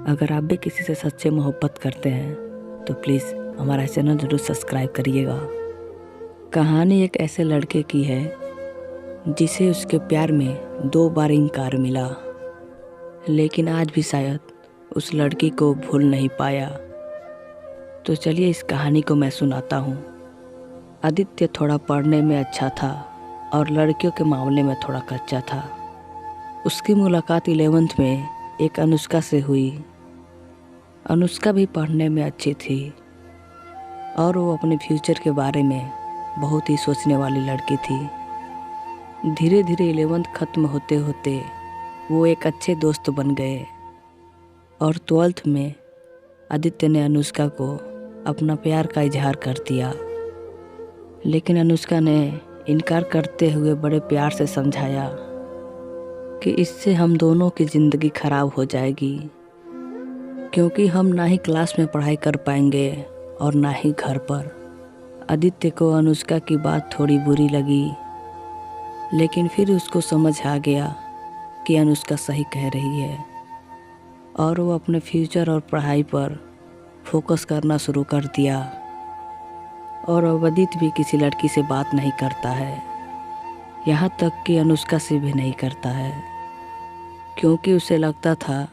अगर आप भी किसी से सच्चे मोहब्बत करते हैं तो प्लीज़ हमारा चैनल ज़रूर सब्सक्राइब करिएगा। कहानी एक ऐसे लड़के की है जिसे उसके प्यार में 2 बार इनकार मिला, लेकिन आज भी शायद उस लड़की को भूल नहीं पाया। तो चलिए इस कहानी को मैं सुनाता हूँ। आदित्य थोड़ा पढ़ने में अच्छा था और लड़कियों के मामले में थोड़ा कच्चा था। उसकी मुलाकात 11th में एक अनुष्का से हुई। अनुष्का भी पढ़ने में अच्छी थी और वो अपने फ्यूचर के बारे में बहुत ही सोचने वाली लड़की थी। धीरे धीरे 11th ख़त्म होते होते वो एक अच्छे दोस्त बन गए और 12th में आदित्य ने अनुष्का को अपना प्यार का इजहार कर दिया, लेकिन अनुष्का ने इनकार करते हुए बड़े प्यार से समझाया कि इससे हम दोनों की ज़िंदगी ख़राब हो जाएगी, क्योंकि हम ना ही क्लास में पढ़ाई कर पाएंगे और ना ही घर पर। आदित्य को अनुष्का की बात थोड़ी बुरी लगी, लेकिन फिर उसको समझ आ गया कि अनुष्का सही कह रही है और वो अपने फ्यूचर और पढ़ाई पर फोकस करना शुरू कर दिया। और अब आदित्य भी किसी लड़की से बात नहीं करता है, यहाँ तक कि अनुष्का से भी नहीं करता है, क्योंकि उसे लगता था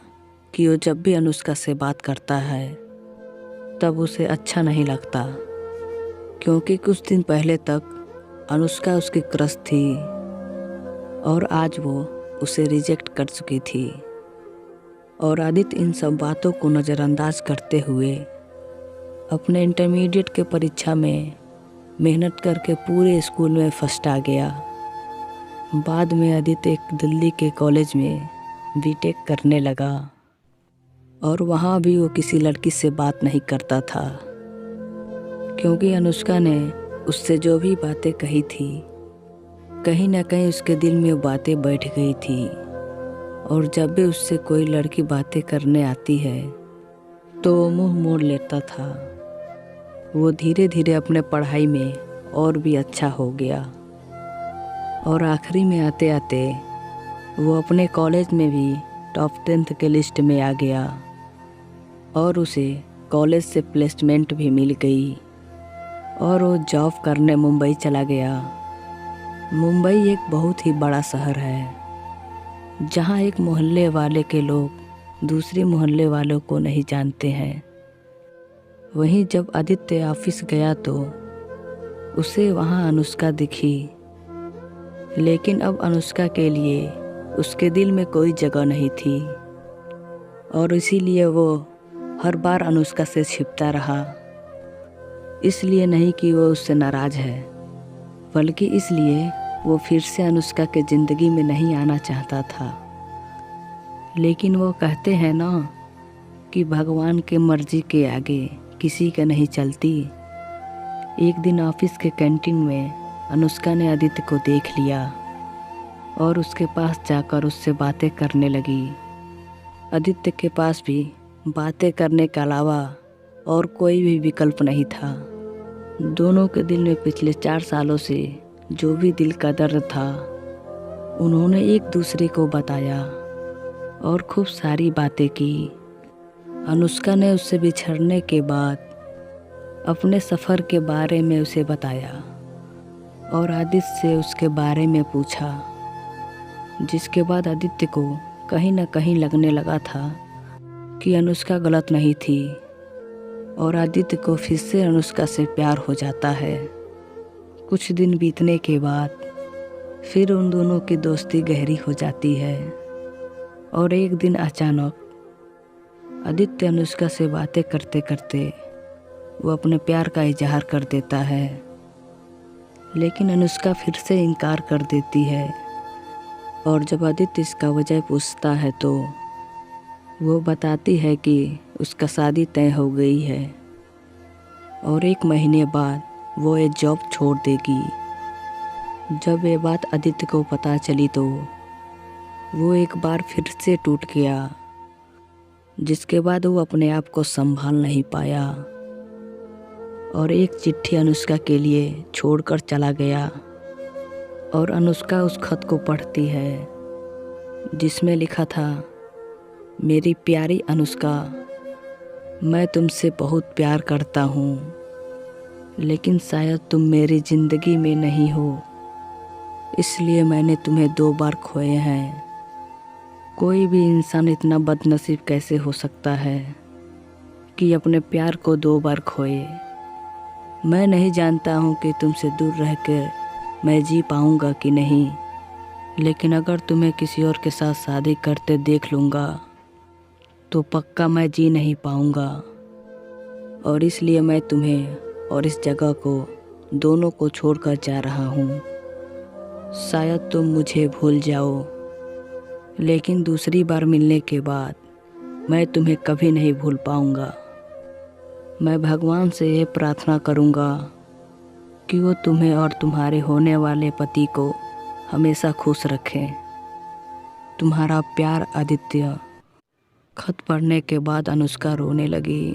कि वो जब भी अनुष्का से बात करता है तब उसे अच्छा नहीं लगता, क्योंकि कुछ दिन पहले तक अनुष्का उसकी क्रश थी और आज वो उसे रिजेक्ट कर चुकी थी। और आदित्य इन सब बातों को नज़रअंदाज करते हुए अपने इंटरमीडिएट के परीक्षा में मेहनत करके पूरे स्कूल में फर्स्ट आ गया। बाद में आदित्य एक दिल्ली के कॉलेज में बीटेक करने लगा और वहाँ भी वो किसी लड़की से बात नहीं करता था, क्योंकि अनुष्का ने उससे जो भी बातें कही थी कहीं ना कहीं उसके दिल में वो बातें बैठ गई थी। और जब भी उससे कोई लड़की बातें करने आती है तो वो मुंह मोड़ लेता था। वो धीरे धीरे अपने पढ़ाई में और भी अच्छा हो गया और आखिरी में आते आते वो अपने कॉलेज में भी टॉप 10th के लिस्ट में आ गया और उसे कॉलेज से प्लेसमेंट भी मिल गई और वो जॉब करने मुंबई चला गया। मुंबई एक बहुत ही बड़ा शहर है, जहाँ एक मोहल्ले वाले के लोग दूसरे मोहल्ले वालों को नहीं जानते हैं। वहीं जब आदित्य ऑफिस गया तो उसे वहाँ अनुष्का दिखी, लेकिन अब अनुष्का के लिए उसके दिल में कोई जगह नहीं थी और इसीलिए वो हर बार अनुष्का से छिपता रहा। इसलिए नहीं कि वो उससे नाराज़ है, बल्कि इसलिए वो फिर से अनुष्का के ज़िंदगी में नहीं आना चाहता था। लेकिन वो कहते हैं ना कि भगवान के मर्जी के आगे किसी के नहीं चलती। एक दिन ऑफिस के कैंटीन में अनुष्का ने आदित्य को देख लिया और उसके पास जाकर उससे बातें करने लगी। आदित्य के पास भी बातें करने के अलावा और कोई भी विकल्प नहीं था। दोनों के दिल में पिछले 4 सालों से जो भी दिल का दर्द था उन्होंने एक दूसरे को बताया और खूब सारी बातें की। अनुष्का ने उससे बिछड़ने के बाद अपने सफ़र के बारे में उसे बताया और आदित्य से उसके बारे में पूछा, जिसके बाद आदित्य को कहीं ना कहीं लगने लगा था कि अनुष्का गलत नहीं थी और आदित्य को फिर से अनुष्का से प्यार हो जाता है। कुछ दिन बीतने के बाद फिर उन दोनों की दोस्ती गहरी हो जाती है और एक दिन अचानक आदित्य अनुष्का से बातें करते करते वो अपने प्यार का इजहार कर देता है, लेकिन अनुष्का फिर से इनकार कर देती है। और जब आदित्य इसका वजह पूछता है तो वो बताती है कि उसका शादी तय हो गई है और 1 महीने बाद वो ये जॉब छोड़ देगी। जब ये बात आदित्य को पता चली तो वो एक बार फिर से टूट गया, जिसके बाद वो अपने आप को संभाल नहीं पाया और एक चिट्ठी अनुष्का के लिए छोड़कर चला गया। और अनुष्का उस खत को पढ़ती है जिसमें लिखा था, मेरी प्यारी अनुष्का, मैं तुमसे बहुत प्यार करता हूँ, लेकिन शायद तुम मेरी ज़िंदगी में नहीं हो, इसलिए मैंने तुम्हें 2 बार खोए हैं। कोई भी इंसान इतना बदनसीब कैसे हो सकता है कि अपने प्यार को 2 बार खोए। मैं नहीं जानता हूँ कि तुमसे दूर रहकर मैं जी पाऊँगा कि नहीं, लेकिन अगर तुम्हें किसी और के साथ शादी करते देख लूँगा तो पक्का मैं जी नहीं पाऊँगा। और इसलिए मैं तुम्हें और इस जगह को दोनों को छोड़कर जा रहा हूँ। शायद तुम मुझे भूल जाओ, लेकिन दूसरी बार मिलने के बाद मैं तुम्हें कभी नहीं भूल पाऊँगा। मैं भगवान से ये प्रार्थना करूँगा कि वो तुम्हें और तुम्हारे होने वाले पति को हमेशा खुश रखें। तुम्हारा प्यार, आदित्य। खत पढ़ने के बाद अनुष्का रोने लगी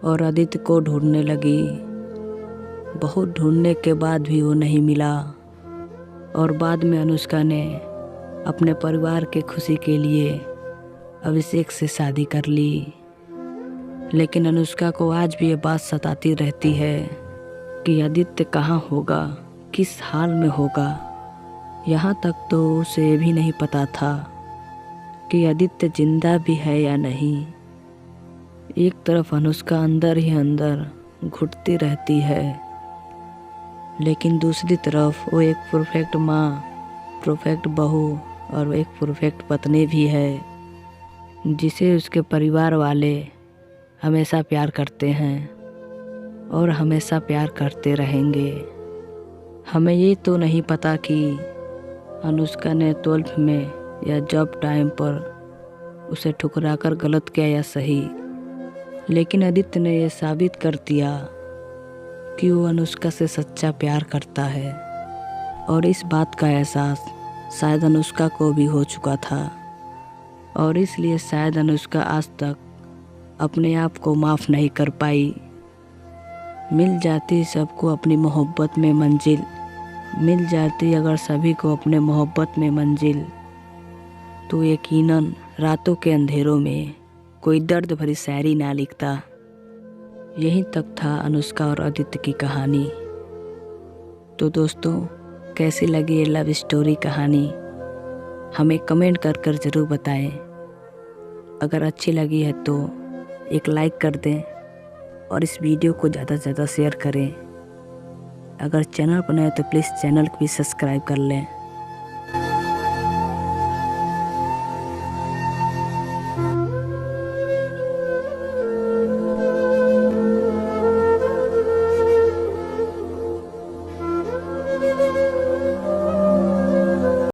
और आदित्य को ढूंढने लगी। बहुत ढूंढने के बाद भी वो नहीं मिला और बाद में अनुष्का ने अपने परिवार के खुशी के लिए अभिषेक से शादी कर ली। लेकिन अनुष्का को आज भी ये बात सताती रहती है कि आदित्य कहाँ होगा, किस हाल में होगा। यहाँ तक तो उसे भी नहीं पता था कि आदित्य जिंदा भी है या नहीं। एक तरफ अनुष्का अंदर ही अंदर घुटती रहती है, लेकिन दूसरी तरफ वो एक परफेक्ट माँ, परफेक्ट बहू और एक परफेक्ट पत्नी भी है, जिसे उसके परिवार वाले हमेशा प्यार करते हैं और हमेशा प्यार करते रहेंगे। हमें ये तो नहीं पता कि अनुष्का ने 12th में या जॉब टाइम पर उसे ठुकराकर गलत किया या सही, लेकिन आदित्य ने यह साबित कर दिया कि वो अनुष्का से सच्चा प्यार करता है। और इस बात का एहसास शायद अनुष्का को भी हो चुका था और इसलिए शायद अनुष्का आज तक अपने आप को माफ़ नहीं कर पाई। मिल जाती सबको अपनी मोहब्बत में मंजिल, मिल जाती अगर सभी को अपने मोहब्बत में मंजिल, तो यकीनन रातों के अंधेरों में कोई दर्द भरी शायरी ना लिखता। यहीं तक था अनुष्का और आदित्य की कहानी। तो दोस्तों, कैसी लगी ये लव स्टोरी कहानी हमें कमेंट कर कर ज़रूर बताएं। अगर अच्छी लगी है तो एक लाइक कर दें और इस वीडियो को ज़्यादा से ज़्यादा शेयर करें। अगर चैनल पर नए हो तो प्लीज़ चैनल को भी सब्सक्राइब कर लें।